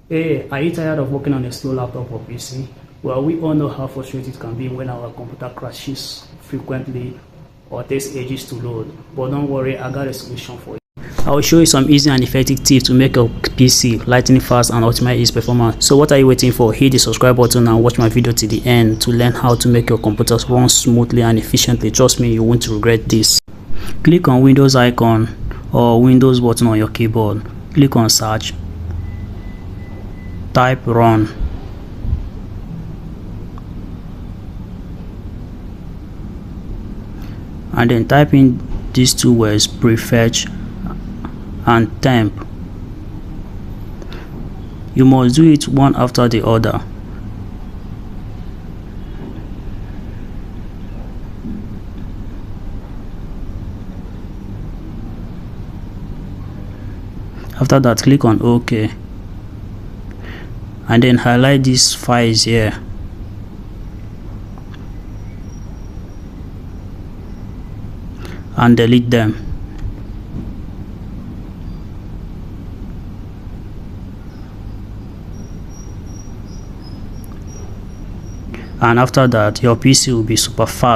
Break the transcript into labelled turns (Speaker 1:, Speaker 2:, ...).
Speaker 1: Hey, are you tired of working on a slow laptop or PC? Well, we all know how frustrating it can be when our computer crashes frequently or takes ages to load. But don't worry, I got a solution for you. I will show you some easy and effective tips to make your PC lightning fast and optimize its performance. So what are you waiting for? Hit the subscribe button and watch my video to the end to learn how to make your computer run smoothly and efficiently. Trust me, you won't regret this. Click on Windows icon or Windows button on your keyboard. Click on search. Type run. And then type in these two words, prefetch and temp. You must do it one after the other. After that, click on OK and then highlight these files here and delete them. And after that, your PC will be super fast.